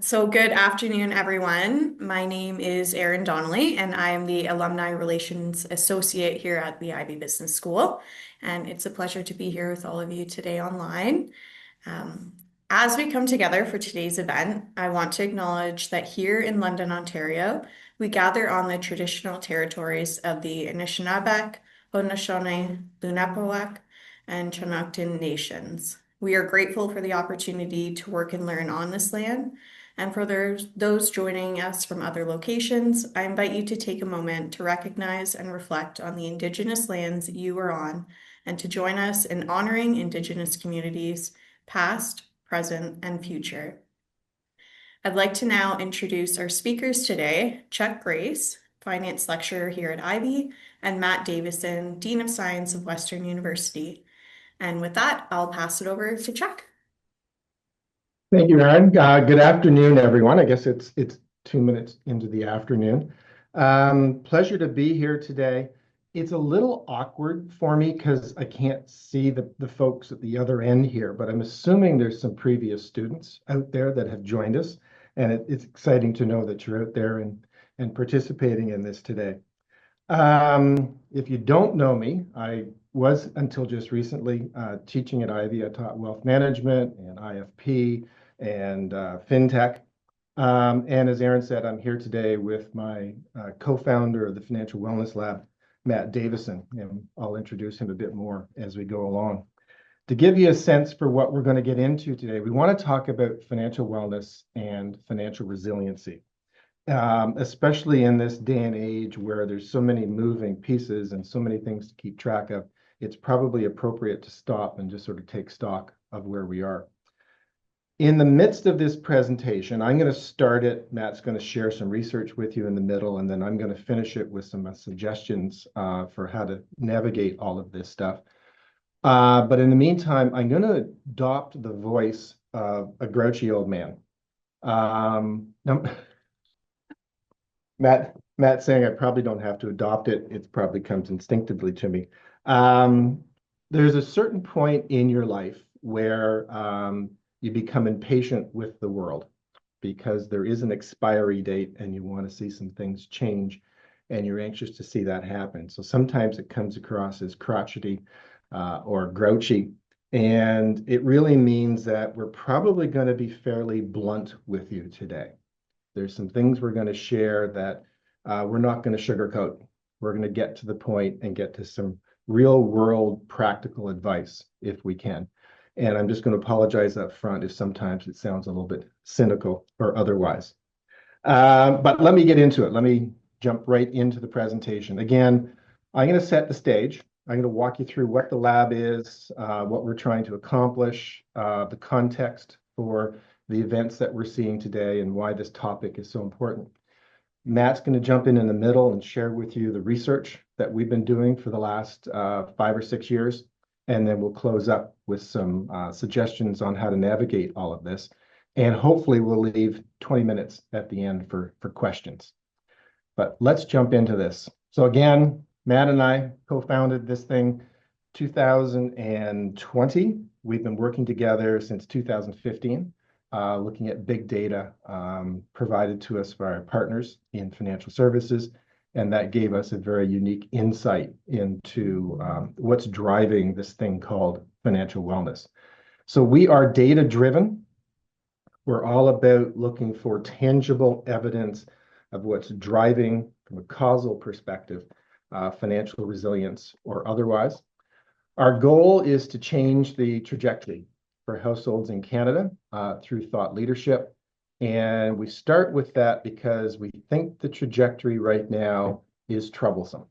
So good afternoon, everyone. My name is Erin Donnelly, and I am the Alumni Relations Associate here at the Ivey Business School. And it's a pleasure to be here with all of you today online. Um, as we come together for today's event, I want to acknowledge that here in London, Ontario, we gather on the traditional territories of the Anishinaabe, Haudenosaunee, Lenape, and Chinookan nations. We are grateful for the opportunity to work and learn on this land. And for those joining us from other locations, I invite you to take a moment to recognize and reflect on the Indigenous lands you are on and to join us in honoring Indigenous communities, past, present, and future. I'd like to now introduce our speakers today, Chuck Grace, Finance Lecturer here at Ivey, and Matt Davison, Dean of Science of Western University. And with that, I'll pass it over to Chuck. Thank you, Aaron. Good afternoon, everyone. I guess it's 2 minutes into the afternoon. Pleasure to be here today. It's a little awkward for me because I can't see the folks at the other end here, but I'm assuming there's some previous students out there that have joined us, and it's exciting to know that you're out there and participating in this today. If you don't know me, I was until just recently teaching at Ivey. I taught wealth management and IFP and fintech. And as Aaron said, I'm here today with my co-founder of the Financial Wellness Lab, Matt Davison, and I'll introduce him a bit more as we go along. To give you a sense for what we're going to get into today, we want to talk about financial wellness and financial resiliency. Especially in this day and age where there's so many moving pieces and so many things to keep track of, it's probably appropriate to stop and just sort of take stock of where we are. In the midst of this presentation, I'm going to start it. Matt's going to share some research with you in the middle, and then I'm going to finish it with some suggestions for how to navigate all of this stuff. But in the meantime, I'm going to adopt the voice of a grouchy old man. Now, Matt saying I probably don't have to adopt it. It probably comes instinctively to me. There's a certain point in your life where you become impatient with the world because there is an expiry date and you want to see some things change and you're anxious to see that happen. So sometimes it comes across as crotchety or grouchy. And it really means that we're probably going to be fairly blunt with you today. There's some things we're going to share that we're not going to sugarcoat. We're going to get to the point and get to some real world practical advice if we can. And I'm just going to apologize up front if sometimes it sounds a little bit cynical or otherwise. But let me get into it. Let me jump right into the presentation. Again, I'm going to set the stage. I'm going to walk you through what the lab is, what we're trying to accomplish, the context for the events that we're seeing today and why this topic is so important. Matt's going to jump in the middle and share with you the research that we've been doing for the last 5 or 6 years. And then we'll close up with some suggestions on how to navigate all of this. And hopefully we'll leave 20 minutes at the end for questions. But let's jump into this. So again, Matt and I co-founded this thing 2020. We've been working together since 2015. Looking at big data provided to us by our partners in financial services. And that gave us a very unique insight into what's driving this thing called financial wellness. So we are data-driven. We're all about looking for tangible evidence of what's driving, from a causal perspective, financial resilience or otherwise. Our goal is to change the trajectory for households in Canada through thought leadership. And we start with that because we think the trajectory right now is troublesome.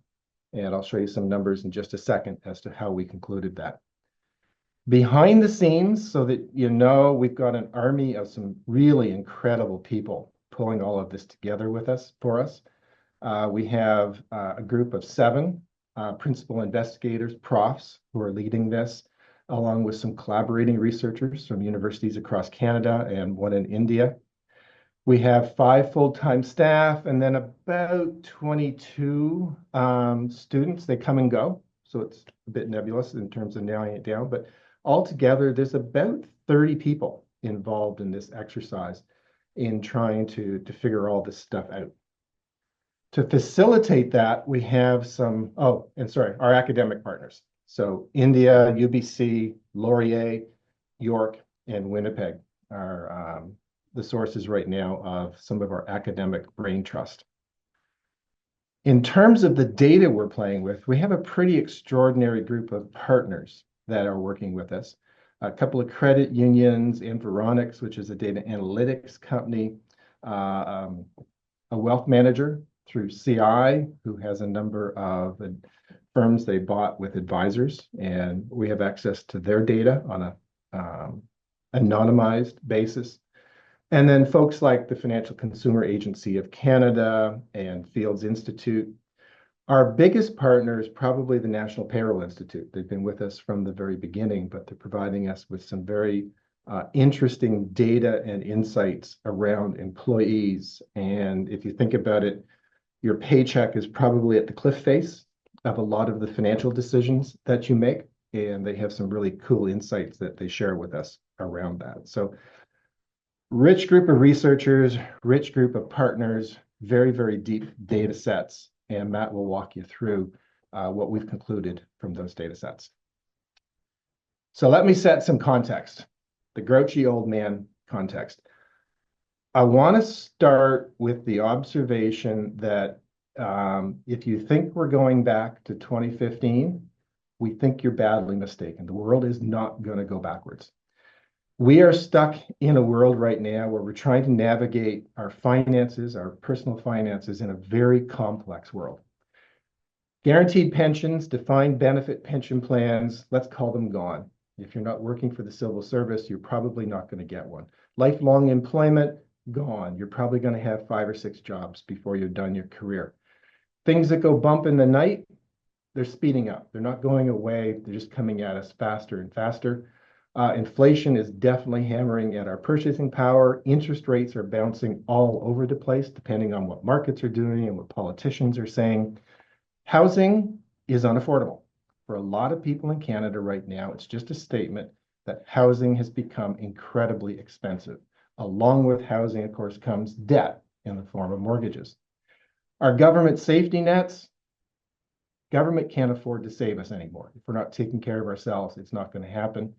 And I'll show you some numbers in just a second as to how we concluded that. Behind the scenes, so that you know, we've got an army of some really incredible people pulling all of this together with us, for us. We have a group of 7 principal investigators, profs, who are leading this, along with some collaborating researchers from universities across Canada and one in India. We have 5 full-time staff and then about 22 students. They come and go, so it's a bit nebulous in terms of narrowing it down, but altogether there's about 30 people involved in this exercise. in trying to figure all this stuff out. To facilitate that, we have some, oh, and sorry, our academic partners. So India, UBC, Laurier, York, and Winnipeg are the sources right now of some of our academic brain trust. In terms of the data we're playing with, we have a pretty extraordinary group of partners that are working with us. A couple of credit unions, Environics, which is a data analytics company, a wealth manager through CI, who has a number of firms they bought with advisors, and we have access to their data on a anonymized basis. And then folks like the Financial Consumer Agency of Canada and Fields Institute. Our biggest partner is probably the National Payroll Institute. They've been with us from the very beginning, but they're providing us with some very interesting data and insights around employees. And if you think about it, your paycheck is probably at the cliff face of a lot of the financial decisions that you make. And they have some really cool insights that they share with us around that. So rich group of researchers, rich group of partners, very, very deep data sets. And Matt will walk you through what we've concluded from those data sets. So let me set some context, the grouchy old man context. I want to start with the observation that if you think we're going back to 2015, we think you're badly mistaken. The world is not going to go backwards. We are stuck in a world right now where we're trying to navigate our finances, our personal finances, in a very complex world. Guaranteed pensions, defined benefit pension plans, let's call them gone. If you're not working for the civil service, you're probably not going to get one. Lifelong employment, gone. You're probably going to have 5 or 6 jobs before you're done your career. Things that go bump in the night, they're speeding up. They're not going away. They're just coming at us faster and faster. Inflation is definitely hammering at our purchasing power. Interest rates are bouncing all over the place, depending on what markets are doing and what politicians are saying. Housing is unaffordable. For a lot of people in Canada right now, it's just a statement that housing has become incredibly expensive. Along with housing, of course, comes debt in the form of mortgages. Our government safety nets, government can't afford to save us anymore. If we're not taking care of ourselves, it's not going to happen.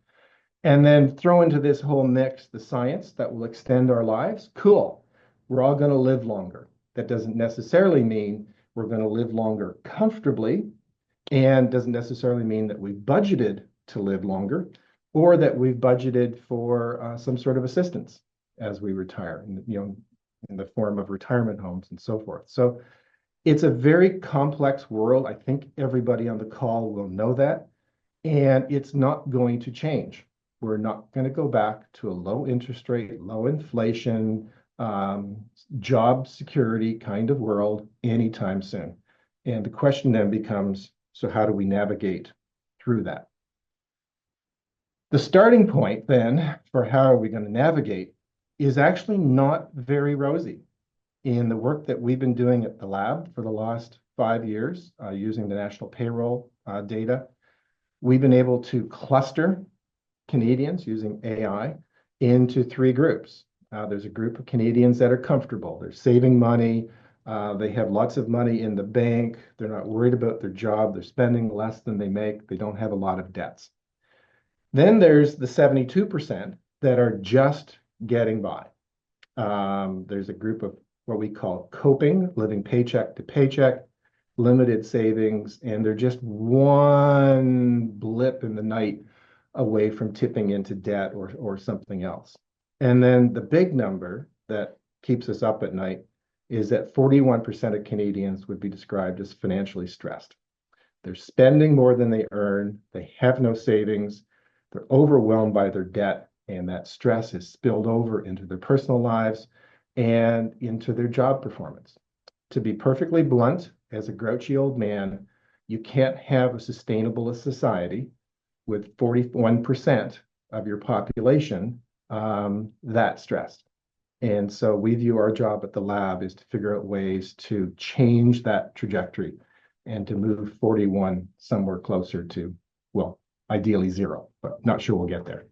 And then throw into this whole mix the science that will extend our lives. Cool. We're all going to live longer. That doesn't necessarily mean we're going to live longer comfortably, and doesn't necessarily mean that we budgeted to live longer or that we've budgeted for some sort of assistance as we retire, in the form of retirement homes and so forth. So it's a very complex world. I think everybody on the call will know that, and it's not going to change. We're not going to go back to a low interest rate, low inflation, job security kind of world anytime soon. And the question then becomes, so how do we navigate through that? The starting point then for how are we going to navigate is actually not very rosy. In the work that we've been doing at the lab for the last 5 years, using the national payroll data, we've been able to cluster Canadians using AI into 3 groups. There's a group of Canadians that are comfortable. They're saving money. They have lots of money in the bank. They're not worried about their job. They're spending less than they make. They don't have a lot of debts. Then there's the 72% that are just getting by. There's a group of what we call coping, living paycheck to paycheck, limited savings, and they're just one blip in the night away from tipping into debt or something else. And then the big number that keeps us up at night is that 41% of Canadians would be described as financially stressed. They're spending more than they earn. They have no savings. They're overwhelmed by their debt, and that stress is spilled over into their personal lives and into their job performance. To be perfectly blunt, as a grouchy old man, you can't have a sustainable society with 41% of your population that stressed. And so we view our job at the lab is to figure out ways to change that trajectory and to move 41 somewhere closer to, well, ideally 0, but not sure we'll get there.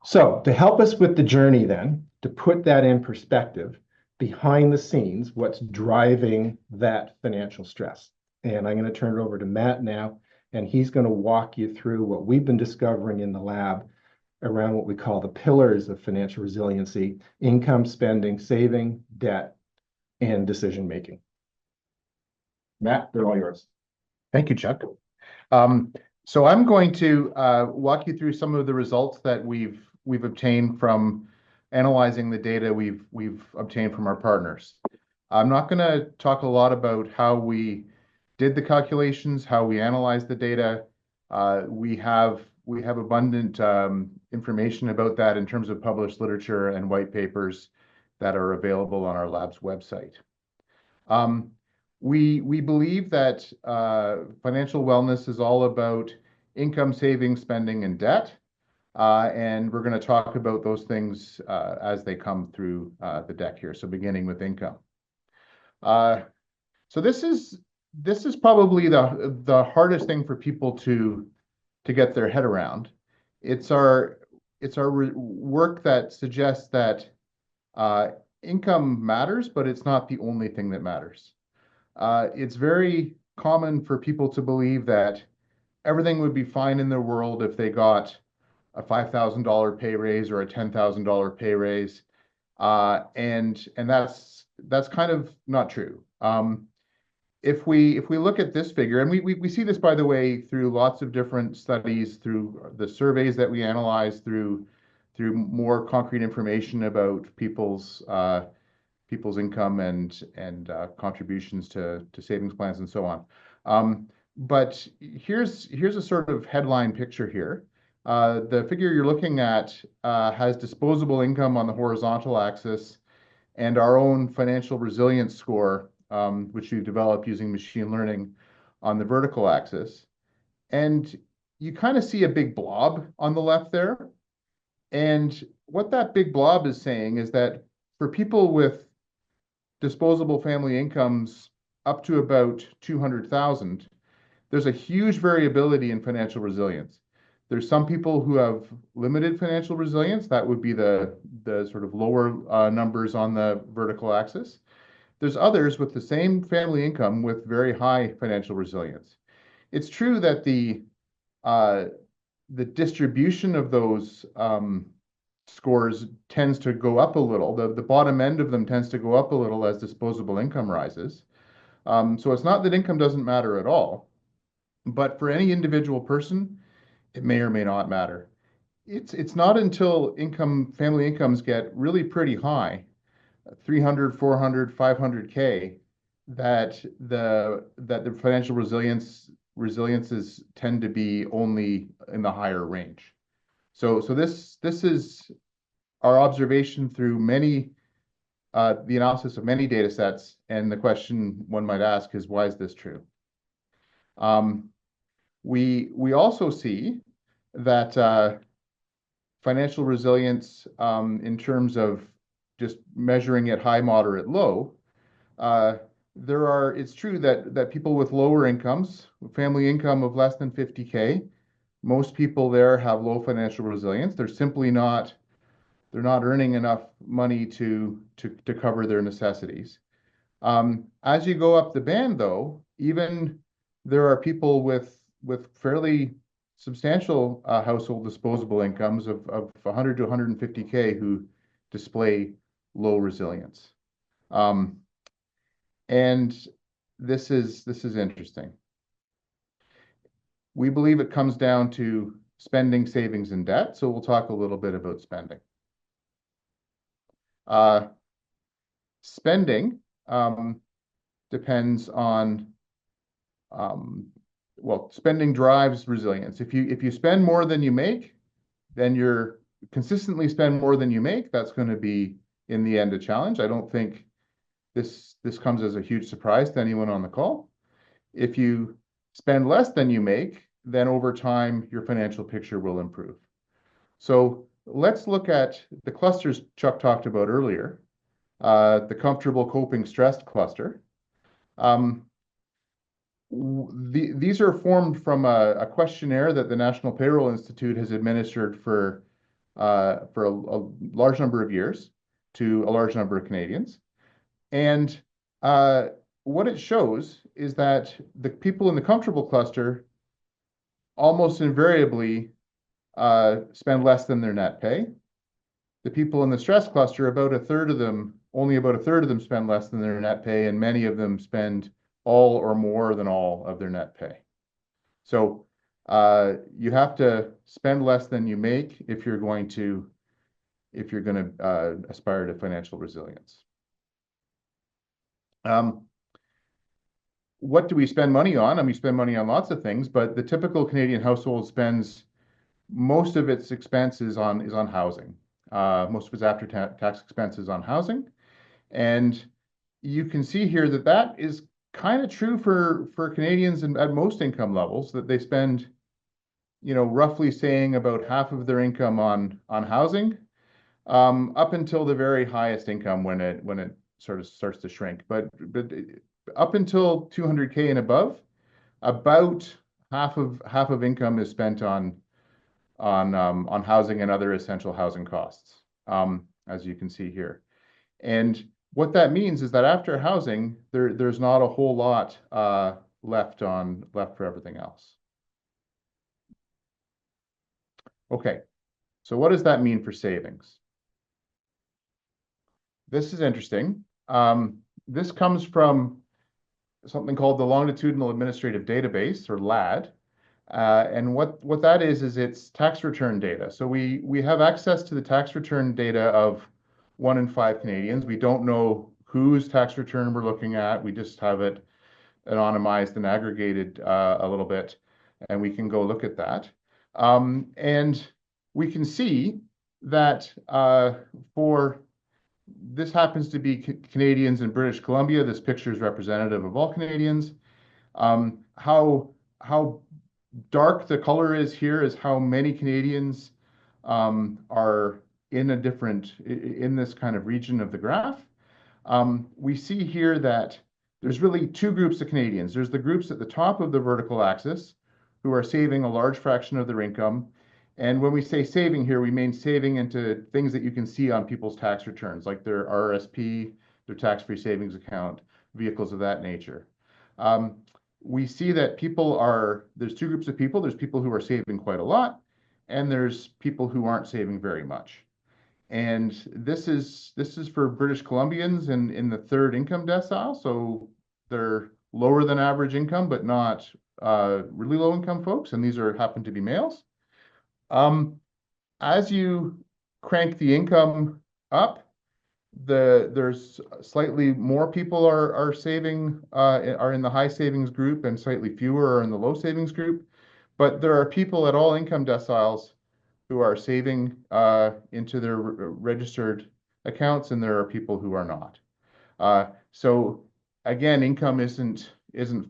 So to help us with the journey then, to put that in perspective behind the scenes, what's driving that financial stress. And I'm going to turn it over to Matt now, and he's going to walk you through what we've been discovering in the lab around what we call the pillars of financial resiliency: income, spending, saving, debt, and decision making. Matt, they're all yours. Thank you, Chuck. Um, so I'm going to walk you through some of the results that we've obtained from analyzing the data we've obtained from our partners. I'm not going to talk a lot about how we did the calculations, how we analyzed the data. We have abundant information about that in terms of published literature and white papers that are available on our lab's website. Um, we believe that financial wellness is all about income, savings, spending, and debt. And we're going to talk about those things as they come through the deck here. So beginning with income. So this is probably the hardest thing for people to get their head around. It's our work that suggests that income matters, but it's not the only thing that matters. It's very common for people to believe that everything would be fine in their world if they got a $5,000 pay raise or a $10,000 pay raise, and that's kind of not true. If we look at this figure, and we see this, by the way, through lots of different studies, through the surveys that we analyze, through more concrete information about people's income and contributions to savings plans and so on. But here's a sort of headline picture here. The figure you're looking at has disposable income on the horizontal axis and our own financial resilience score, which we've developed using machine learning, on the vertical axis. And you kind of see a big blob on the left there. And what that big blob is saying is that for people with disposable family incomes up to about 200,000, there's a huge variability in financial resilience. There's some people who have limited financial resilience. That would be the sort of lower numbers on the vertical axis. There's others with the same family income with very high financial resilience. It's true that the distribution of those scores tends to go up a little. The bottom end of them tends to go up a little as disposable income rises. So it's not that income doesn't matter at all, but for any individual person, it may or may not matter. It's not until family incomes get really pretty high, 300, 400, 500K, that the financial resiliences tend to be only in the higher range. So this is our observation through the analysis of many data sets, and the question one might ask is, why is this true? We also see that financial resilience, in terms of just measuring it high, moderate, low, it's true that people with lower incomes, family income of less than 50K, most people there have low financial resilience. They're not earning enough money to cover their necessities. As you go up the band, though, even there are people with fairly substantial household disposable incomes of 100 to 150K who display low resilience. And this is interesting. We believe it comes down to spending, savings, and debt. So we'll talk a little bit about spending. Spending depends on, spending drives resilience. If you spend more than you make, then you're consistently spend more than you make. That's going to be, in the end, a challenge. I don't think this comes as a huge surprise to anyone on the call. If you spend less than you make, then over time, your financial picture will improve. So let's look at the clusters Chuck talked about earlier, the comfortable coping stressed cluster. These are formed from a questionnaire that the National Payroll Institute has administered for a large number of years. to a large number of Canadians. And uh, what it shows is that the people in the comfortable cluster almost invariably spend less than their net pay. The people in the stress cluster, about a third of them, only about a third of them spend less than their net pay, and many of them spend all or more than all of their net pay. So you have to spend less than you make if you're going to aspire to financial resilience. What do we spend money on? I mean, we spend money on lots of things, but the typical Canadian household spends most of its expenses on housing. Most of its after-tax expenses on housing. And you can see here that that is kind of true for Canadians at most income levels, that they spend, roughly saying about half of their income on housing, up until the very highest income when it sort of starts to shrink. But up until 200K and above, about half of income is spent on housing and other essential housing costs, as you can see here. And what that means is that after housing, there's not a whole lot left for everything else. Okay, so what does that mean for savings? This is interesting. This comes from something called the Longitudinal Administrative Database, or LAD. And what that is it's tax return data. So we have access to the tax return data of 1 in 5 Canadians. We don't know whose tax return we're looking at. We just have it anonymized and aggregated a little bit, and we can go look at that. And we can see that for this happens to be Canadians in British Columbia. This picture is representative of all Canadians. How dark the color is here is how many Canadians are in this kind of region of the graph. We see here that there's really two groups of Canadians. There's the groups at the top of the vertical axis who are saving a large fraction of their income. And when we say saving here, we mean saving into things that you can see on people's tax returns, like their RRSP, their tax-free savings account, vehicles of that nature. We see that there's two groups of people. There's people who are saving quite a lot, and there's people who aren't saving very much. And this is for British Columbians in the third income decile. So they're lower than average income, but not really low income folks. And these happen to be males. As you crank the income up, there's slightly more people are saving, are in the high savings group, and slightly fewer are in the low savings group. But there are people at all income deciles who are saving into their registered accounts, and there are people who are not. So again, income isn't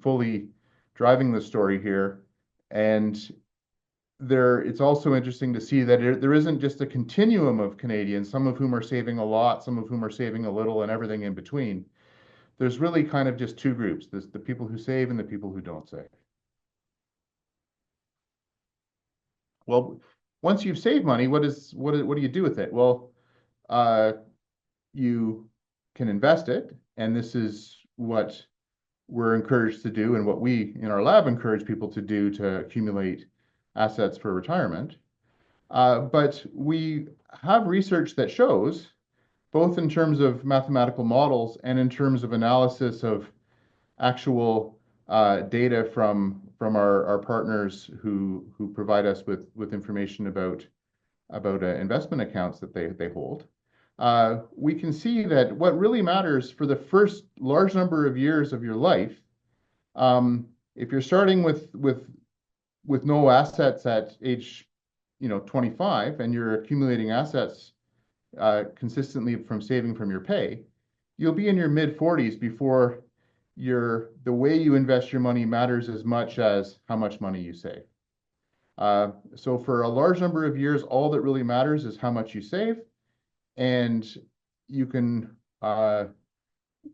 fully driving the story here, and it's also interesting to see that there isn't just a continuum of Canadians, some of whom are saving a lot, some of whom are saving a little, and everything in between. There's really kind of just two groups. There's the people who save and the people who don't save. Well, once you've saved money, what do you do with it? Well, you can invest it, and this is what we're encouraged to do, and what we in our lab encourage people to do to accumulate assets for retirement. But we have research that shows, both in terms of mathematical models and in terms of analysis of actual data from our partners who provide us with information about investment accounts that they hold. We can see that what really matters for the first large number of years of your life, if you're starting with no assets at age 25, and you're accumulating assets consistently from saving from your pay, you'll be in your mid-40s before the way you invest your money matters as much as how much money you save. So for a large number of years, all that really matters is how much you save, and you can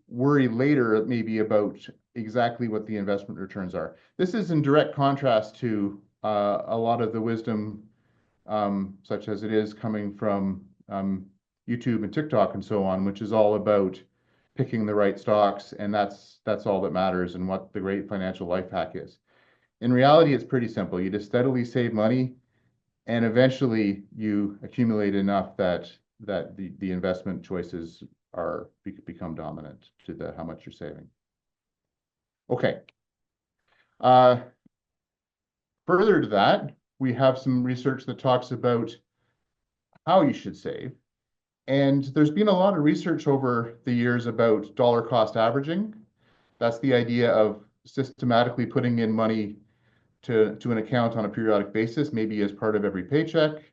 worry later maybe about exactly what the investment returns are. This is in direct contrast to a lot of the wisdom, such as it is coming from YouTube and TikTok and so on, which is all about picking the right stocks, and that's all that matters and what the great financial life hack is. In reality, it's pretty simple. You just steadily save money, and eventually you accumulate enough that the investment choices become dominant to the how much you're saving. Okay. Uh, Further to that, we have some research that talks about how you should save. And there's been a lot of research over the years about dollar cost averaging. That's the idea of systematically putting in money to an account on a periodic basis, maybe as part of every paycheck.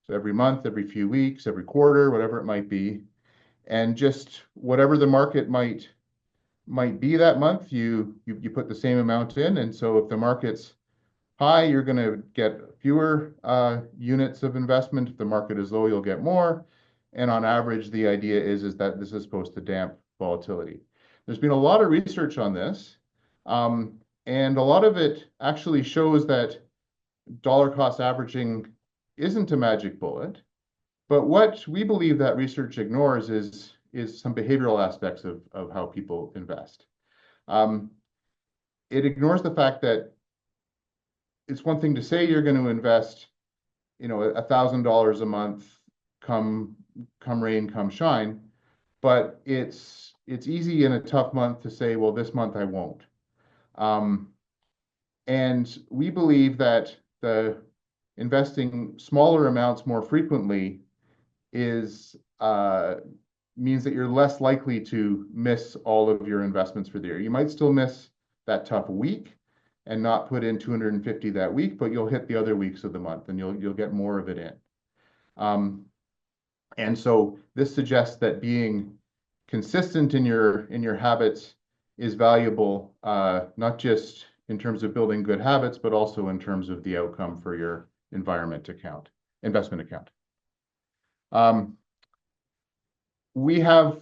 So every month, every few weeks, every quarter, whatever it might be. And just whatever the market might be that month, you put the same amount in. And so if the market's high, you're going to get fewer units of investment. If the market is low, you'll get more. And on average, the idea is that this is supposed to damp volatility. There's been a lot of research on this, and a lot of it actually shows that dollar cost averaging isn't a magic bullet. But what we believe that research ignores is some behavioral aspects of how people invest. Um, it ignores the fact that it's one thing to say you're going to invest, $1,000 a month, come rain, come shine, but it's easy in a tough month to say, well, this month I won't. And we believe that the investing smaller amounts more frequently is means that you're less likely to miss all of your investments for the year. You might still miss that tough week and not put in 250 that week, but you'll hit the other weeks of the month and you'll get more of it in. And so this suggests that being consistent in your habits is valuable, not just in terms of building good habits, but also in terms of the outcome for your investment account. We have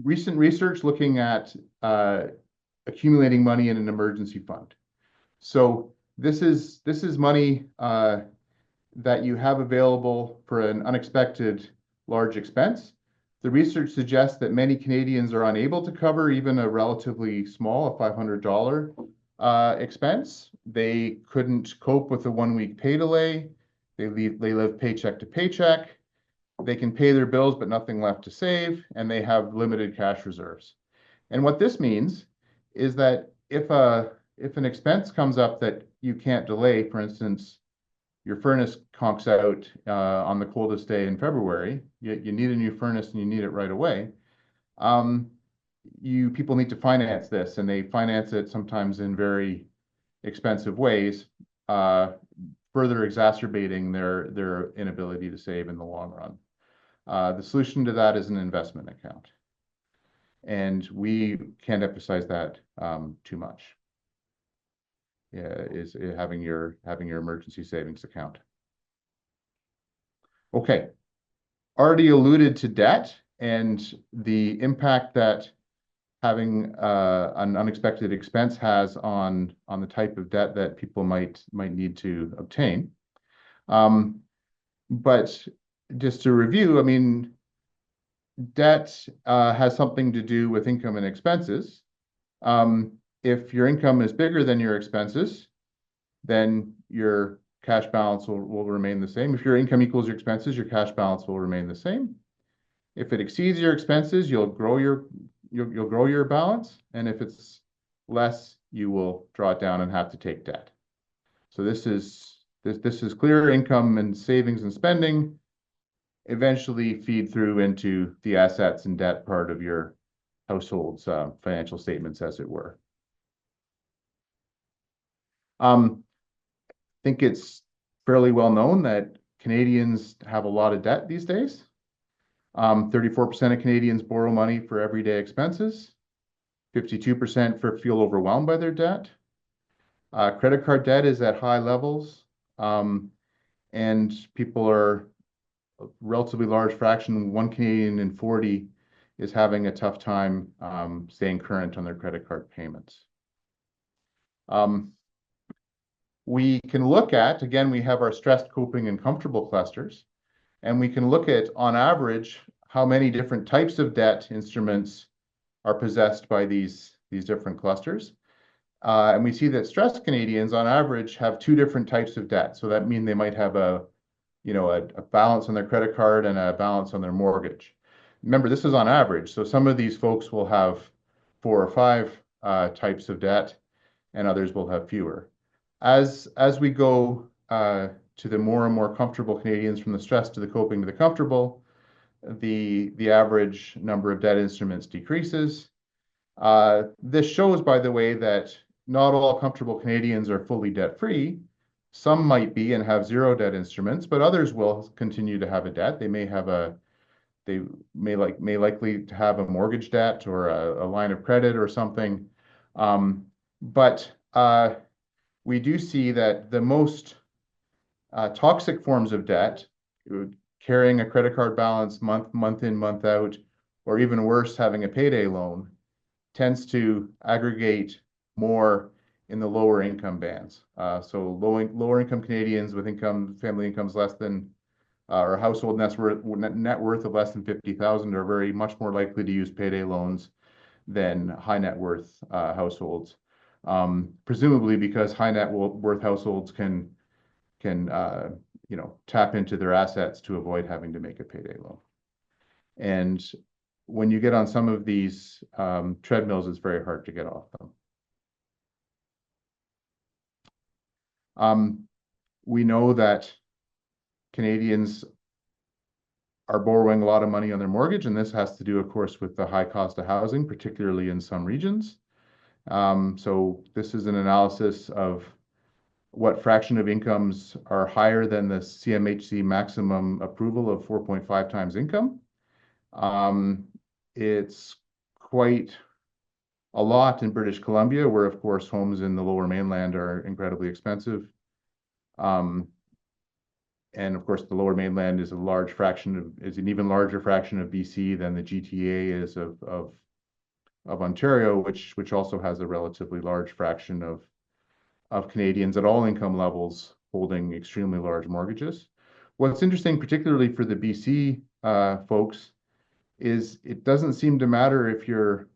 recent research looking at accumulating money in an emergency fund. So this is money that you have available for an unexpected large expense. The research suggests that many Canadians are unable to cover even a relatively small, a $500 expense. They couldn't cope with a 1-week pay delay. They live paycheck to paycheck. They can pay their bills, but nothing left to save, and they have limited cash reserves. And what this means is that if an expense comes up that you can't delay, for instance, your furnace conks out on the coldest day in February, you need a new furnace and you need it right away. People need to finance this, and they finance it sometimes in very expensive ways, further exacerbating their inability to save in the long run. The solution to that is an investment account. And we can't emphasize that too much. Is having your emergency savings account. Okay, already alluded to debt and the impact that having an unexpected expense has on the type of debt that people might need to obtain. But just to review, I mean, debt has something to do with income and expenses. If your income is bigger than your expenses, then your cash balance will remain the same. If your income equals your expenses, your cash balance will remain the same. If it exceeds your expenses, you'll grow your balance, and if it's less, you will draw it down and have to take debt. So this is clear income and savings and spending eventually feed through into the assets and debt part of your household's financial statements, as it were. I think it's fairly well known that Canadians have a lot of debt these days. 34% of Canadians borrow money for everyday expenses. 52% feel overwhelmed by their debt. Credit card debt is at high levels, and people are a relatively large fraction, 1 Canadian in 40 is having a tough time staying current on their credit card payments. We can look at, again, we have our stressed, coping, and comfortable clusters. And we can look at, on average, how many different types of debt instruments are possessed by these different clusters. And we see that stressed Canadians, on average, have two different types of debt. So that means they might have a balance on their credit card and a balance on their mortgage. Remember, this is on average. So some of these folks will have four or five types of debt, and others will have fewer. As we go to the more and more comfortable Canadians, from the stressed to the coping to the comfortable, the average number of debt instruments decreases. This shows, by the way, that not all comfortable Canadians are fully debt-free. Some might be and have zero debt instruments, but others will continue to have a debt. They may likely to have a mortgage debt or a line of credit or something. But we do see that the most toxic forms of debt, carrying a credit card balance month in, month out, or even worse, having a payday loan, tends to aggregate more in the lower income bands. So lower income Canadians with family incomes less than or household net worth of less than 50,000 are very much more likely to use payday loans than high net worth households. Presumably because high net worth households can tap into their assets to avoid having to make a payday loan. And when you get on some of these treadmills, it's very hard to get off them. We know that Canadians are borrowing a lot of money on their mortgage, and this has to do, of course, with the high cost of housing, particularly in some regions. So this is an analysis of what fraction of incomes are higher than the CMHC maximum approval of 4.5 times income. It's quite a lot in British Columbia, where, of course, homes in the Lower Mainland are incredibly expensive. And of course, the Lower Mainland is an even larger fraction of BC than the GTA is of Ontario, which also has a relatively large fraction of Canadians at all income levels holding extremely large mortgages. What's interesting, particularly for the BC folks, is it doesn't seem to matter if you're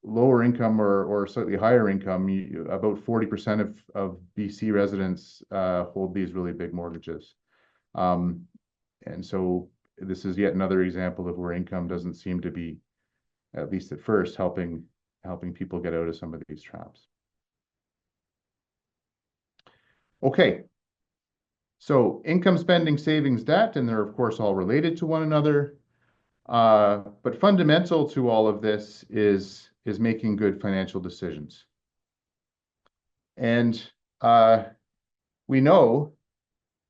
lower income or slightly higher income. About 40% of BC residents hold these really big mortgages. And so this is yet another example of where income doesn't seem to be, at least at first, helping people get out of some of these traps. Okay, so income, spending, savings, debt, and they're of course all related to one another. But fundamental to all of this is making good financial decisions. And we know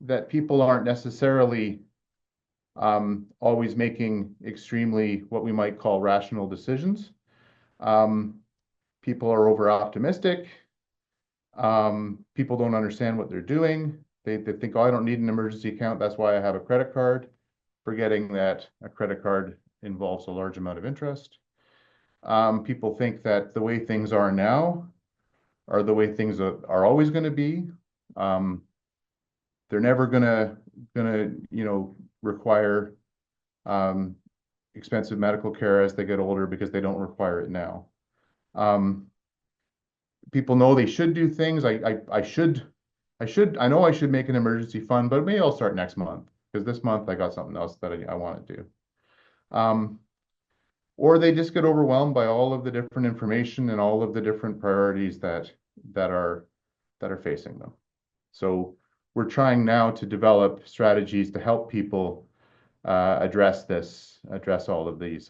that people aren't necessarily always making extremely what we might call rational decisions. People are over optimistic. People don't understand what they're doing. They think, oh, I don't need an emergency account. That's why I have a credit card, forgetting that a credit card involves a large amount of interest. People think that the way things are now are the way things are always going to be. They're never gonna require expensive medical care as they get older because they don't require it now. People know they should do things. I know I should make an emergency fund, but maybe I'll start next month because this month I got something else that I want to do. Or they just get overwhelmed by all of the different information and all of the different priorities that are facing them. So we're trying now to develop strategies to help people address all of these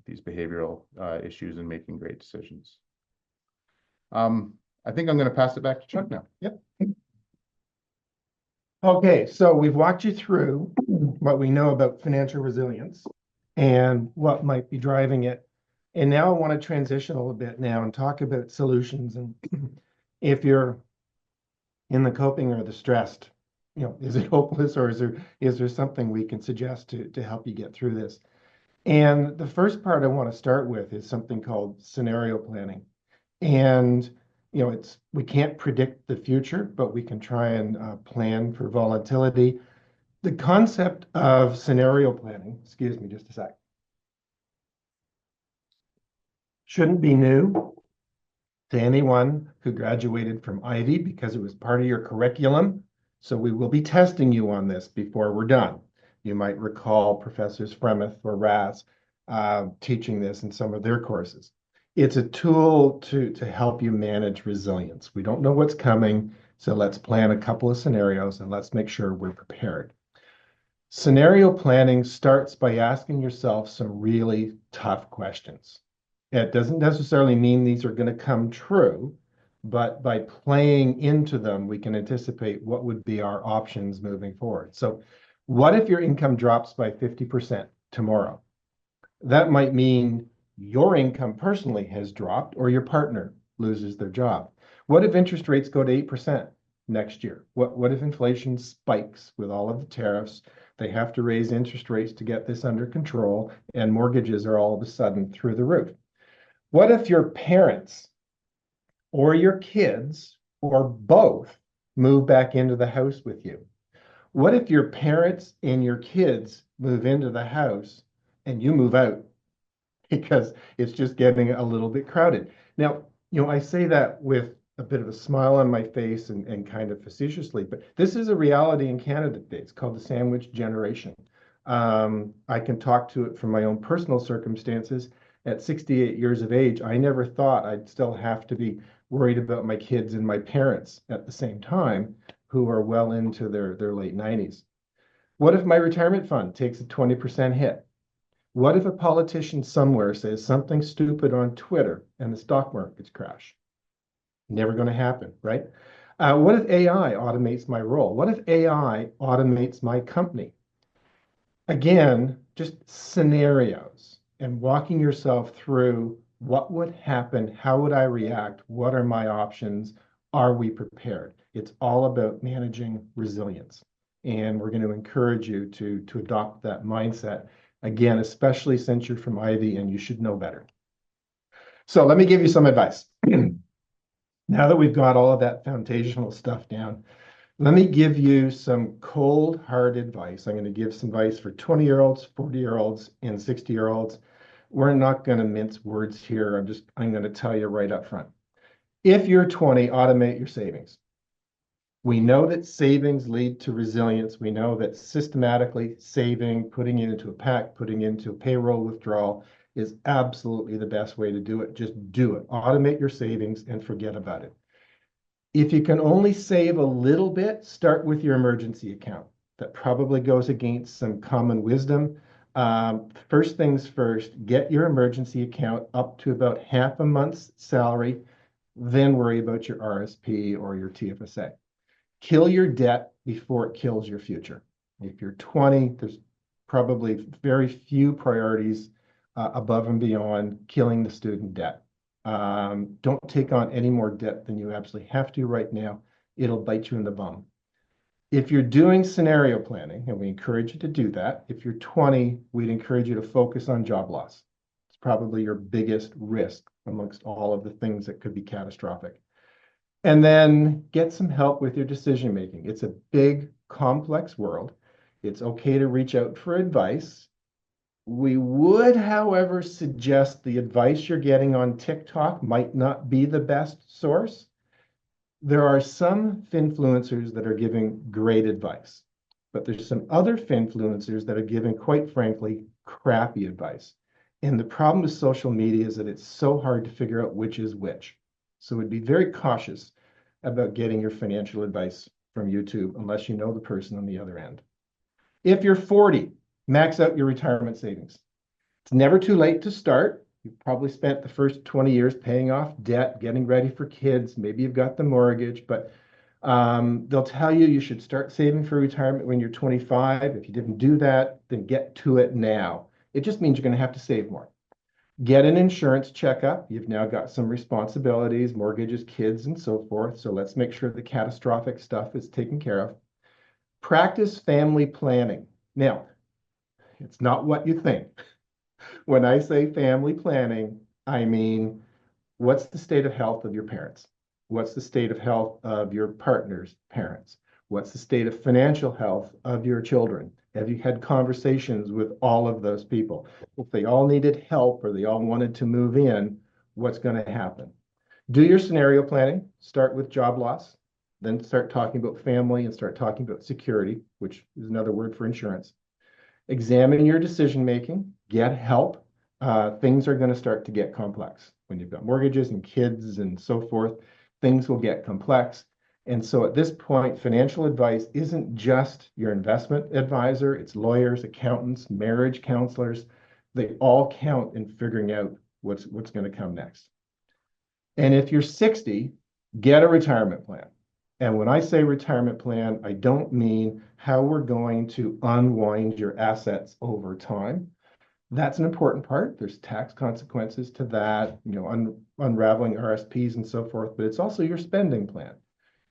behavioral issues and making great decisions. I think I'm going to pass it back to Chuck now. Yep. Okay, so we've walked you through what we know about financial resilience and what might be driving it. And now I want to transition a little bit now and talk about solutions. And if you're in the coping or the stressed, is it hopeless, or is there something we can suggest to help you get through this? And the first part I want to start with is something called scenario planning. And we can't predict the future, but we can try and plan for volatility. The concept of scenario planning, excuse me just a sec, shouldn't be new to anyone who graduated from Ivey because it was part of your curriculum. So we will be testing you on this before we're done. You might recall Professors Fremeth or Raz teaching this in some of their courses. It's a tool to help you manage resilience. We don't know what's coming, so let's plan a couple of scenarios and let's make sure we're prepared. Scenario planning starts by asking yourself some really tough questions. It doesn't necessarily mean these are going to come true, but by playing into them, we can anticipate what would be our options moving forward. So, what if your income drops by 50% tomorrow? That might mean your income personally has dropped or your partner loses their job. What if interest rates go to 8% next year? What if inflation spikes with all of the tariffs? They have to raise interest rates to get this under control, and mortgages are all of a sudden through the roof. What if your parents or your kids or both move back into the house with you? What if your parents and your kids move into the house and you move out because it's just getting a little bit crowded? Now, I say that with a bit of a smile on my face and kind of facetiously, but this is a reality in Canada today. It's called the sandwich generation. I can talk to it from my own personal circumstances. At 68 years of age, I never thought I'd still have to be worried about my kids and my parents at the same time, who are well into their late 90s. What if my retirement fund takes a 20% hit? What if a politician somewhere says something stupid on Twitter and the stock markets crash? Never going to happen, right? What if AI automates my role? What if AI automates my company? Again, just scenarios and walking yourself through what would happen, how would I react, what are my options, are we prepared? It's all about managing resilience. And we're going to encourage you to adopt that mindset, again, especially since you're from Ivey and you should know better. So let me give you some advice. Now that we've got all of that foundational stuff down, let me give you some cold, hard advice. I'm going to give some advice for 20-year-olds, 40-year-olds, and 60-year-olds. We're not going to mince words here. I'm going to tell you right up front. If you're 20, automate your savings. We know that savings lead to resilience. We know that systematically saving, putting it into a pack, putting it into a payroll withdrawal is absolutely the best way to do it. Just do it. Automate your savings and forget about it. If you can only save a little bit, start with your emergency account. That probably goes against some common wisdom. First things first, get your emergency account up to about half a month's salary, then worry about your RSP or your TFSA. Kill your debt before it kills your future. If you're 20, there's probably very few priorities above and beyond killing the student debt. Don't take on any more debt than you absolutely have to right now. It'll bite you in the bum. If you're doing scenario planning, and we encourage you to do that, if you're 20, we'd encourage you to focus on job loss. It's probably your biggest risk amongst all of the things that could be catastrophic. And then get some help with your decision making. It's a big, complex world. It's okay to reach out for advice. We would, however, suggest the advice you're getting on TikTok might not be the best source. There are some finfluencers that are giving great advice, but there's some other finfluencers that are giving, quite frankly, crappy advice. And the problem with social media is that it's so hard to figure out which is which. So we'd be very cautious about getting your financial advice from YouTube unless you know the person on the other end. If you're 40, max out your retirement savings. It's never too late to start. You've probably spent the first 20 years paying off debt, getting ready for kids. Maybe you've got the mortgage, but they'll tell you should start saving for retirement when you're 25. If you didn't do that, then get to it now. It just means you're going to have to save more. Get an insurance checkup. You've now got some responsibilities, mortgages, kids, and so forth. So let's make sure the catastrophic stuff is taken care of. Practice family planning. Now, it's not what you think. When I say family planning, I mean, what's the state of health of your parents? What's the state of health of your partner's parents? What's the state of financial health of your children? Have you had conversations with all of those people? If they all needed help or they all wanted to move in, what's going to happen? Do your scenario planning. Start with job loss, then start talking about family and start talking about security, which is another word for insurance. Examine your decision making, get help. Things are going to start to get complex. When you've got mortgages and kids and so forth, things will get complex. And so at this point, financial advice isn't just your investment advisor, it's lawyers, accountants, marriage counselors. They all count in figuring out what's going to come next. And if you're 60, get a retirement plan. And when I say retirement plan, I don't mean how we're going to unwind your assets over time. That's an important part. There's tax consequences to that, unraveling RSPs and so forth, but it's also your spending plan.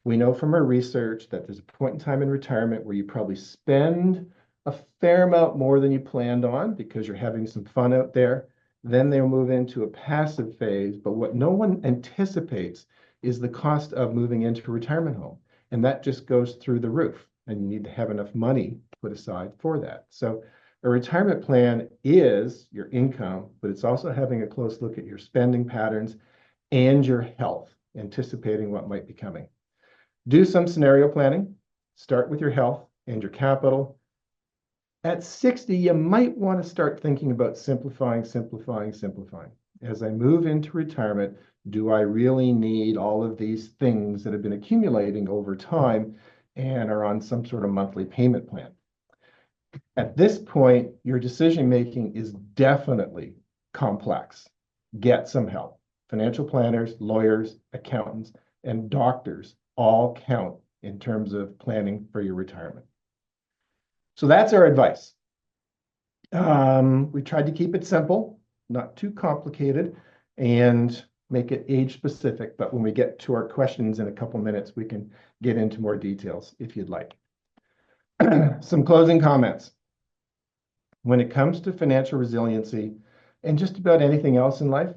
We know from our research that there's a point in time in retirement where you probably spend a fair amount more than you planned on because you're having some fun out there. Then they'll move into a passive phase. But what no one anticipates is the cost of moving into a retirement home. And that just goes through the roof. And you need to have enough money put aside for that. So a retirement plan is your income, but it's also having a close look at your spending patterns and your health, anticipating what might be coming. Do some scenario planning. Start with your health and your capital. At 60, you might want to start thinking about simplifying. As I move into retirement, do I really need all of these things that have been accumulating over time and are on some sort of monthly payment plan? At this point, your decision making is definitely complex. Get some help. Financial planners, lawyers, accountants, and doctors all count in terms of planning for your retirement. So that's our advice. We tried to keep it simple, not too complicated, and make it age specific. But when we get to our questions in a couple minutes, we can get into more details if you'd like. Some closing comments. When it comes to financial resiliency and just about anything else in life,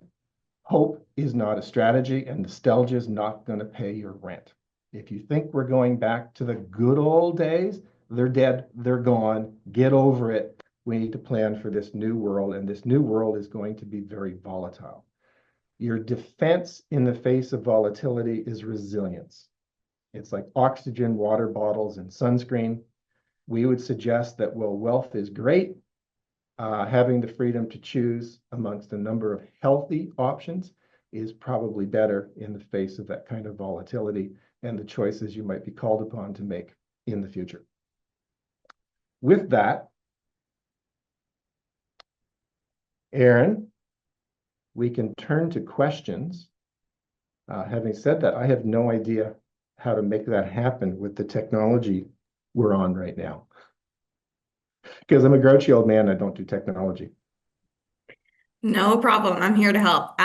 hope is not a strategy and nostalgia is not going to pay your rent. If you think we're going back to the good old days, they're dead, they're gone, get over it. We need to plan for this new world, and this new world is going to be very volatile. Your defense in the face of volatility is resilience. It's like oxygen, water bottles, and sunscreen. We would suggest that while wealth is great, having the freedom to choose amongst a number of healthy options is probably better in the face of that kind of volatility and the choices you might be called upon to make in the future. With that, Aaron, we can turn to questions. Having said that, I have no idea how to make that happen with the technology we're on right now. Because I'm a grouchy old man, I don't do technology. No problem. I'm here to help.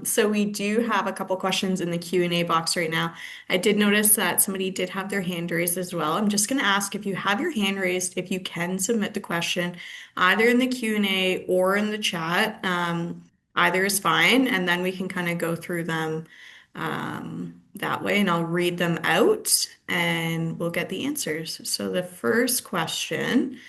So we do have a couple questions in the Q&A box right now. I did notice that somebody did have their hand raised as well. I'm just going to ask if you have your hand raised, if you can submit the question either in the Q&A or in the chat. Either is fine, and then we can kind of go through them that way, and I'll read them out and we'll get the answers. So the first question,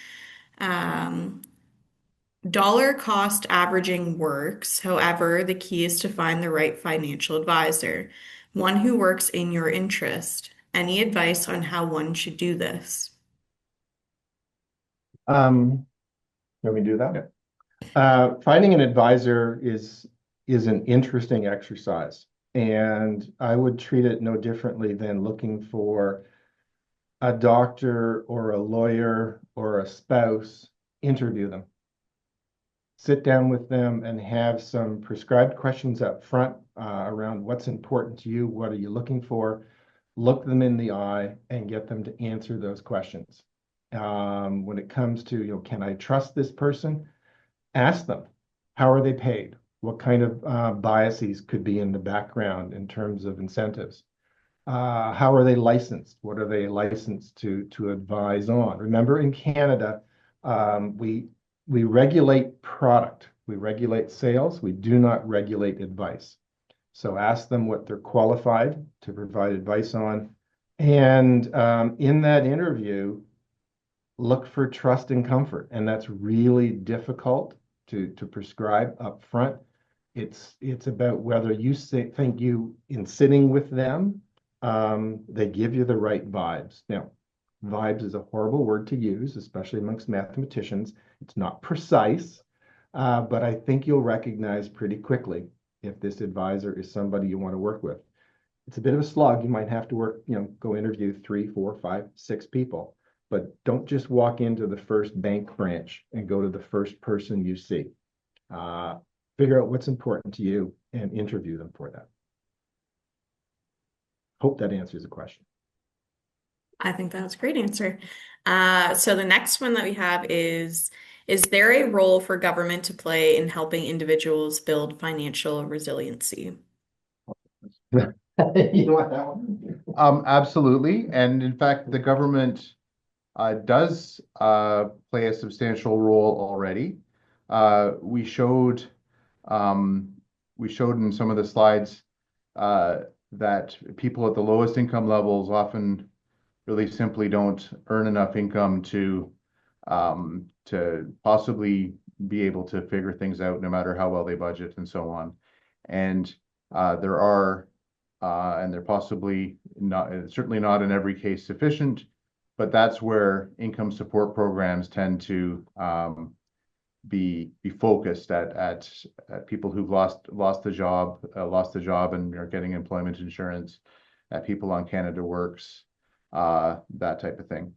dollar cost averaging works. However, the key is to find the right financial advisor, one who works in your interest. Any advice on how one should do this? Let me do that. Finding an advisor is an interesting exercise, and I would treat it no differently than looking for a doctor or a lawyer or a spouse. Interview them. Sit down with them and have some prescribed questions up front around what's important to you, what are you looking for, look them in the eye and get them to answer those questions. When it comes to, can I trust this person? Ask them, how are they paid? What kind of biases could be in the background in terms of incentives? How are they licensed? What are they licensed to advise on? Remember, in Canada, we regulate product, we regulate sales, we do not regulate advice. So ask them what they're qualified to provide advice on. And in that interview, look for trust and comfort. And that's really difficult to prescribe up front. It's about whether you think you, in sitting with them, they give you the right vibes. Now, vibes is a horrible word to use, especially amongst mathematicians. It's not precise, but I think you'll recognize pretty quickly if this advisor is somebody you want to work with. It's a bit of a slog. You might have to work, go interview 3, 4, 5, 6 people, but don't just walk into the first bank branch and go to the first person you see. Uh, Figure out what's important to you and interview them for that. Hope that answers the question. I think that was a great answer. So the next one that we have is there a role for government to play in helping individuals build financial resiliency? You want that one? Absolutely. And in fact, the government does play a substantial role already. We showed we showed in some of the slides uh, that people at the lowest income levels often really simply don't earn enough income to possibly be able to figure things out, no matter how well they budget and so on. And there are, and they're possibly not, certainly not in every case sufficient, but that's where income support programs tend to be focused at people who've lost the job and are getting employment insurance, at people on Canada Works, that type of thing.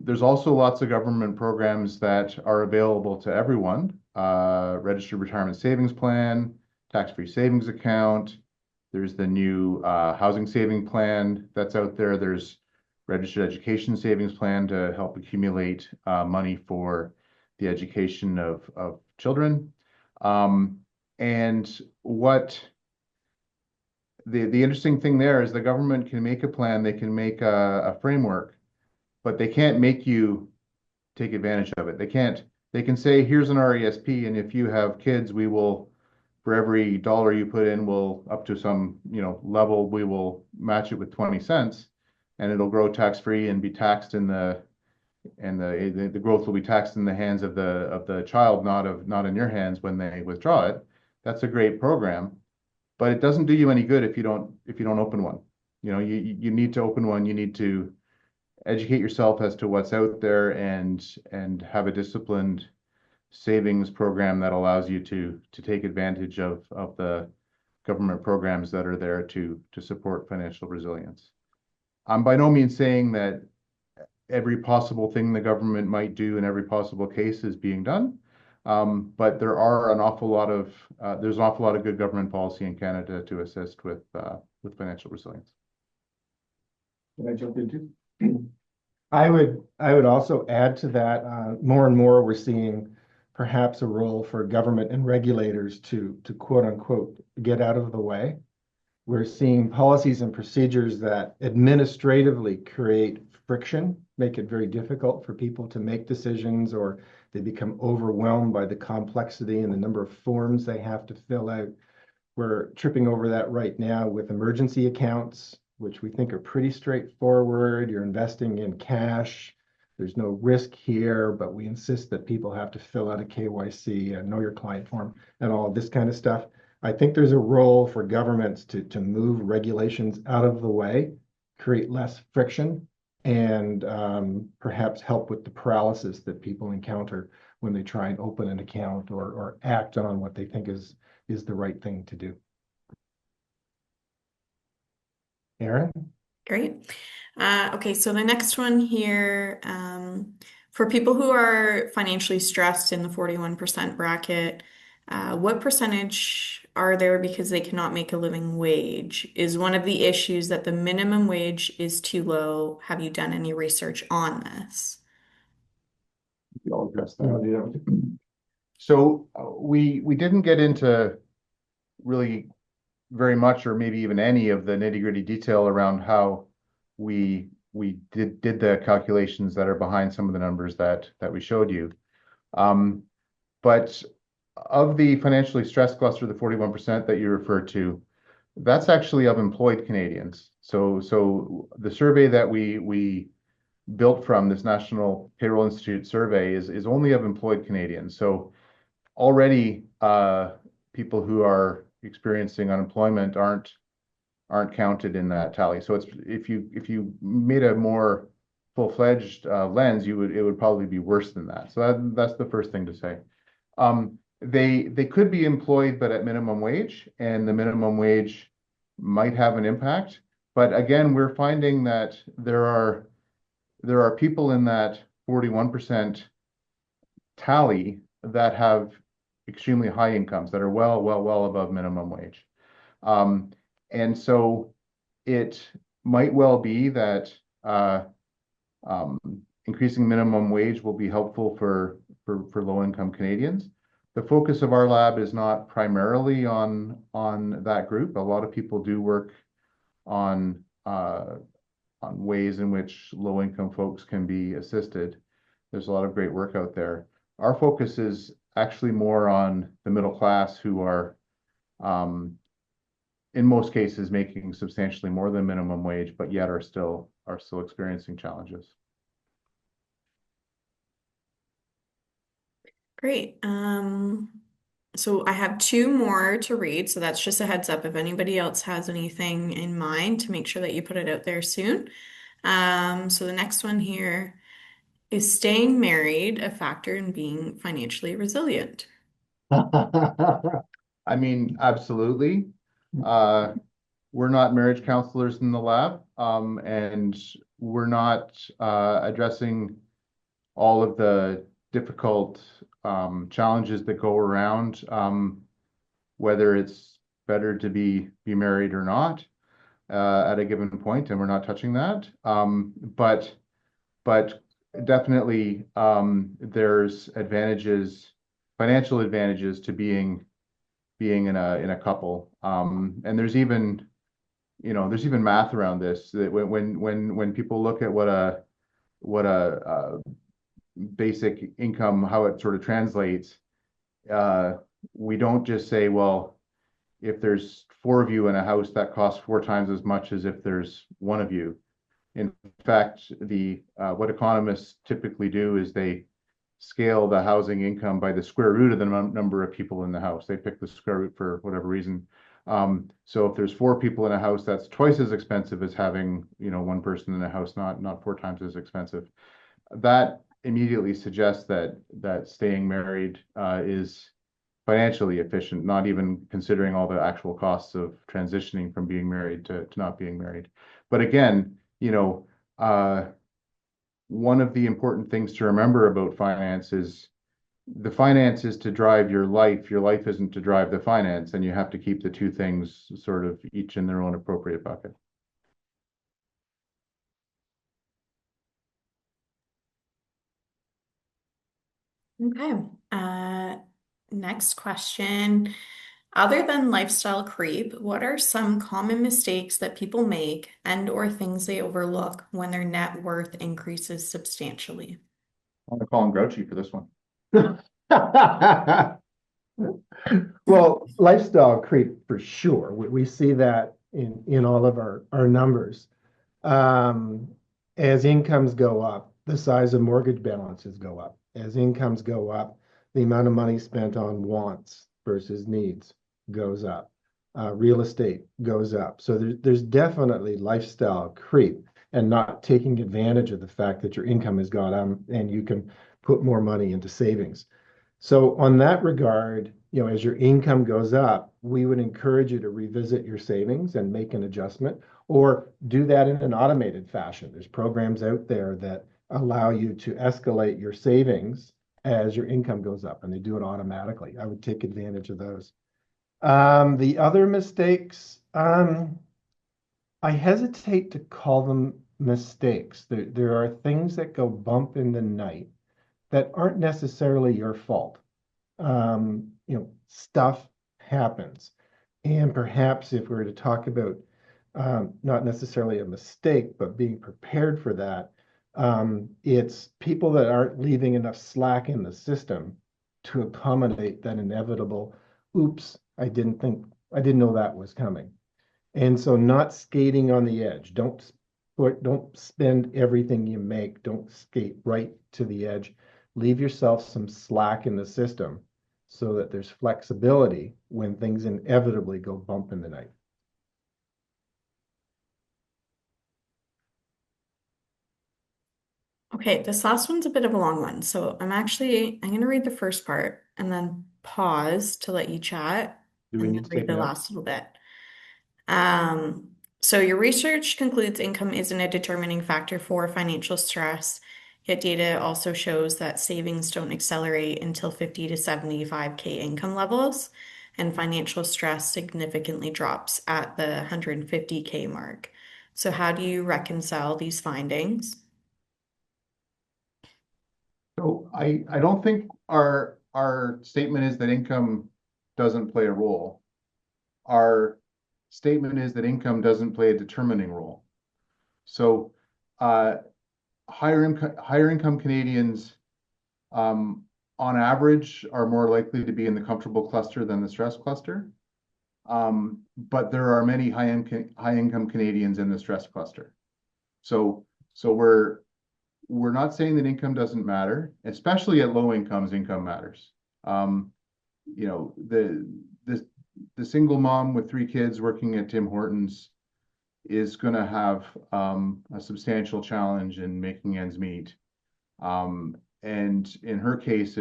There's also lots of government programs that are available to everyone. Registered Retirement Savings Plan, tax-free savings account. There's the new housing saving plan that's out there. There's Registered Education Savings Plan to help accumulate money for the education of children. And what the interesting thing there is the government can make a plan, they can make a framework, but they can't make you take advantage of it. They can say, here's an RESP, and if you have kids, we will, for every dollar you put in, we'll up to some, level, we will match it with 20 cents, and it'll grow tax-free and be taxed in the growth will be taxed in the hands of the child, not in your hands when they withdraw it. That's a great program, but it doesn't do you any good if you don't open one. You need to open one. You need to educate yourself as to what's out there and have a disciplined savings program that allows you to take advantage of the government programs that are there to support financial resilience. I'm by no means saying that every possible thing the government might do in every possible case is being done. But there's an awful lot of good government policy in Canada to assist with financial resilience. Can I jump in too? I would also add to that, more and more we're seeing perhaps a role for government and regulators to quote unquote get out of the way. We're seeing policies and procedures that administratively create friction, make it very difficult for people to make decisions, or they become overwhelmed by the complexity and the number of forms they have to fill out. We're tripping over that right now with emergency accounts, which we think are pretty straightforward. You're investing in cash. There's no risk here, but we insist that people have to fill out a KYC and know your client form and all of this kind of stuff. I think there's a role for governments to move regulations out of the way, create less friction, and perhaps help with the paralysis that people encounter when they try and open an account or act on what they think is the right thing to do. Aaron? Great. Okay, so the next one here, for people who are financially stressed in the 41% bracket, what percentage are there because they cannot make a living wage? Is one of the issues that the minimum wage is too low? Have you done any research on this? I'll address that. So we didn't get into really very much, or maybe even any of the nitty-gritty detail around how we did the calculations that are behind some of the numbers that we showed you. But of the financially stressed cluster, the 41% that you referred to, that's actually of employed Canadians. So the survey that we built from this National Payroll Institute survey is only of employed Canadians. So already people who are experiencing unemployment aren't counted in that tally. So it's if you made a more full-fledged lens, it would probably be worse than that. So that's the first thing to say. They could be employed, but at minimum wage, and the minimum wage might have an impact. But again, we're finding that there are people in that 41% tally that have extremely high incomes that are well above minimum wage. Um, and so it might well be that um, increasing minimum wage will be helpful for low-income Canadians. The focus of our lab is not primarily on that group. A lot of people do work on ways in which low-income folks can be assisted. There's a lot of great work out there. Our focus is actually more on the middle class who are um, in most cases making substantially more than minimum wage, but yet are still experiencing challenges. Great. So I have two more to read, so that's just a heads up if anybody else has anything in mind to make sure that you put it out there soon. So the next one here is staying married a factor in being financially resilient? I mean, absolutely. Uh, we're not marriage counselors in the lab, and we're not addressing all of the difficult challenges that go around whether it's better to be married or not at a given point, and we're not touching that. But definitely there's financial advantages to being in a couple. And there's even math around this that when people look at what a basic income, how it sort of translates, uh, we don't just say, well, if there's four of you in a house, that costs four times as much as if there's one of you. In fact, the what economists typically do is they scale the housing income by the square root of the number of people in the house. They pick the square root for whatever reason. So if there's four people in a house, that's twice as expensive as having, one person in a house, not four times as expensive. That immediately suggests that staying married is financially efficient, not even considering all the actual costs of transitioning from being married to not being married. But again, one of the important things to remember about finance is the finance is to drive your life. Your life isn't to drive the finance, and you have to keep the two things sort of each in their own appropriate bucket. Okay. Uh, Next question. Other than lifestyle creep, what are some common mistakes that people make and or things they overlook when their net worth increases substantially? I'm gonna call him grouchy for this one. Well, lifestyle creep for sure. We see that in all of our numbers. Um, as incomes go up, the size of mortgage balances go up. As incomes go up, the amount of money spent on wants versus needs goes up. Real estate goes up. So there's definitely lifestyle creep and not taking advantage of the fact that your income has gone up and you can put more money into savings. So on that regard, as your income goes up, we would encourage you to revisit your savings and make an adjustment or do that in an automated fashion. There's programs out there that allow you to escalate your savings as your income goes up, and they do it automatically. I would take advantage of those. The other mistakes, I hesitate to call them mistakes. There are things that go bump in the night that aren't necessarily your fault. Stuff happens. And perhaps if we were to talk about not necessarily a mistake, but being prepared for that, it's people that aren't leaving enough slack in the system to accommodate that inevitable, oops, I didn't know that was coming. And so not skating on the edge. Don't spend everything you make. Don't skate right to the edge. Leave yourself some slack in the system so that there's flexibility when things inevitably go bump in the night. Okay, this last one's a bit of a long one. So I'm going to read the first part and then pause to let you chat Do we and then need to read take the notes? last little bit. So your research concludes income isn't a determining factor for financial stress, yet data also shows that savings don't accelerate until 50 to 75K income levels, and financial stress significantly drops at the 150K mark. So how do you reconcile these findings? So I don't think our statement is that income doesn't play a role. Our statement is that income doesn't play a determining role. So uh, higher income Canadians um, on average are more likely to be in the comfortable cluster than the stress cluster. But there are many high income Canadians in the stress cluster. So so we're not saying that income doesn't matter, especially at low incomes, income matters. Um, you know, the single mom with 3 kids working at Tim Hortons is going to have a substantial challenge in making ends meet. And in her case,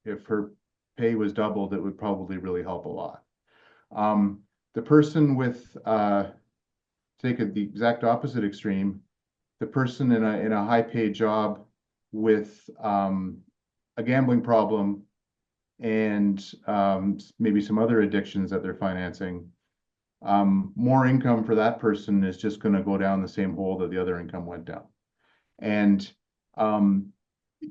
if her pay was doubled, it would probably really help a lot. Um, the person with take the exact opposite extreme, the person in a high paid job with a gambling problem and maybe some other addictions that they're financing, more income for that person is just going to go down the same hole that the other income went down. And um,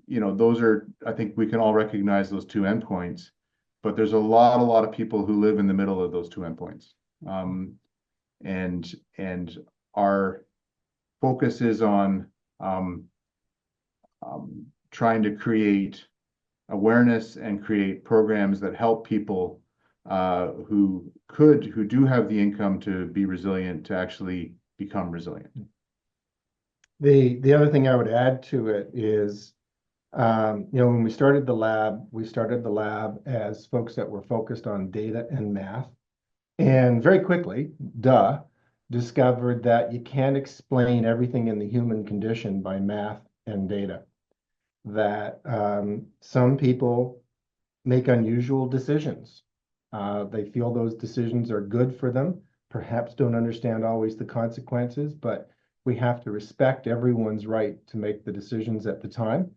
those are, I think we can all recognize those two endpoints, but there's a lot of people who live in the middle of those two endpoints. Um, and our focus is on um, trying to create awareness and create programs that help people who do have the income to be resilient to actually become resilient. The other thing I would add to it is, when we started the lab as folks that were focused on data and math, and very quickly, discovered that you can't explain everything in the human condition by math and data. That some people make unusual decisions. They feel those decisions are good for them, perhaps don't understand always the consequences, but we have to respect everyone's right to make the decisions at the time.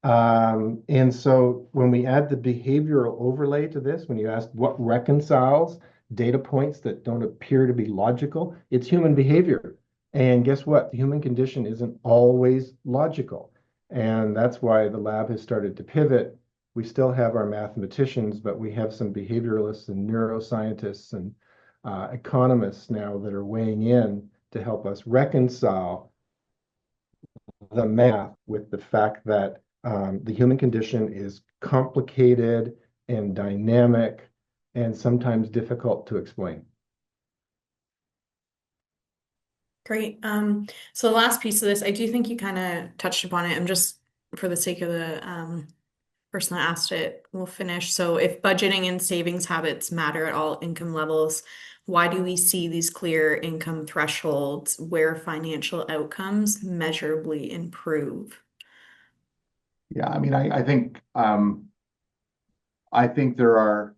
And so when we add the behavioral overlay to this, when you ask what reconciles data points that don't appear to be logical, it's human behavior. And guess what? The human condition isn't always logical. And that's why the lab has started to pivot. We still have our mathematicians, but we have some behavioralists and neuroscientists and economists now that are weighing in to help us reconcile the math with the fact that the human condition is complicated and dynamic and sometimes difficult to explain. Great. So the last piece of this, I do think you kind of touched upon it. I'm just, for the sake of the person that asked it, we'll finish. So if budgeting and savings habits matter at all income levels, why do we see these clear income thresholds where financial outcomes measurably improve? Yeah, I mean, I think there are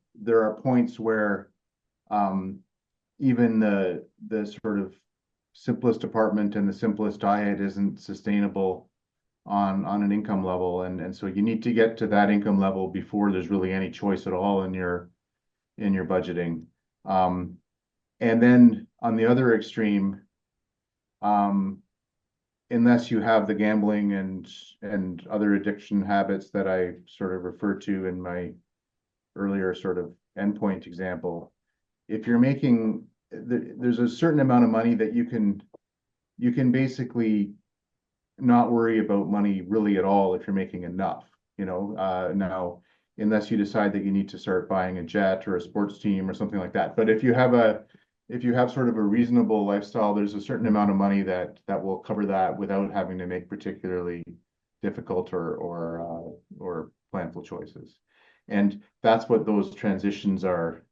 points where um, even the sort of simplest apartment and the simplest diet isn't sustainable on an income level, and so you need to get to that income level before there's really any choice at all in your budgeting. Um, and then on the other extreme, um, unless you have the gambling and other addiction habits that I sort of referred to in my earlier sort of endpoint example, if you're making there's a certain amount of money that you can basically not worry about money really at all if you're making enough, now unless you decide that you need to start buying a jet or a sports team or something like that. But if you have if you have sort of a reasonable lifestyle, there's a certain amount of money that will cover that without having to make particularly difficult or planful choices. And that's what those transitions are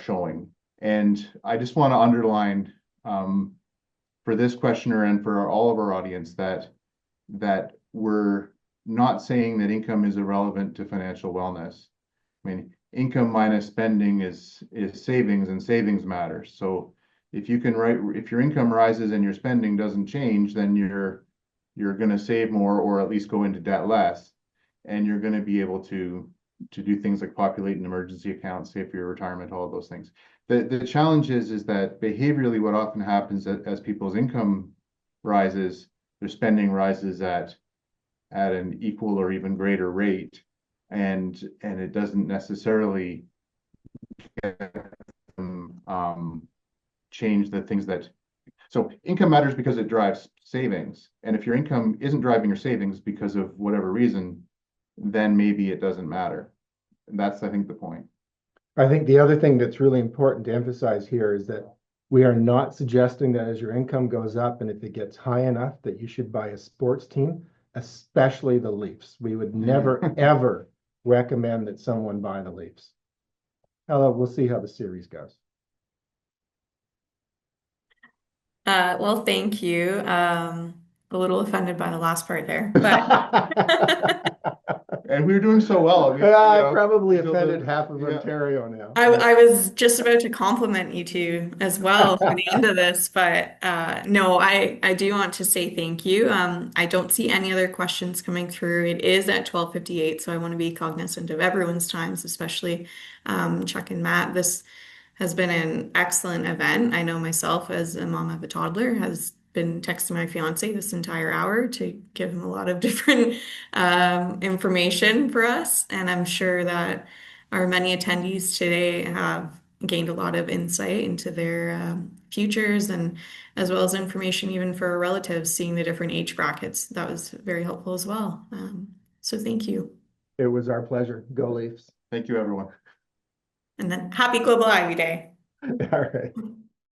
showing. And I just want to underline for this questioner and for all of our audience that we're not saying that income is irrelevant to financial wellness. I mean, income minus spending is savings, and savings matters. So if your income rises and your spending doesn't change, then you're going to save more or at least go into debt less, and you're going to be able to do things like populate an emergency account, save for your retirement, all of those things. The challenge is that behaviorally, what often happens as people's income rises, their spending rises at an equal or even greater rate, and it doesn't necessarily change the things that. So income matters because it drives savings, and if your income isn't driving your savings because of whatever reason, then maybe it doesn't matter. And that's, I think, the point. I think the other thing that's really important to emphasize here is that we are not suggesting that as your income goes up and if it gets high enough that you should buy a sports team, especially the Leafs. We would never, ever recommend that someone buy the Leafs. We'll see how the series goes. Well, thank you. A little offended by the last part there, but And we were doing so well. I probably offended half of Ontario now. I was just about to compliment you two as well for the end of this, but no, I do want to say thank you. I don't see any other questions coming through. It is at 12:58, so I want to be cognizant of everyone's times, especially Chuck and Matt. This has been an excellent event. I know myself, as a mom of a toddler, has been texting my fiance this entire hour to give him a lot of different information for us, and I'm sure that our many attendees today have gained a lot of insight into their futures and as well as information even for our relatives, seeing the different age brackets. That was very helpful as well. So thank you. It was our pleasure. Go Leafs. Thank you, everyone. And then happy Global Ivy Day. All right.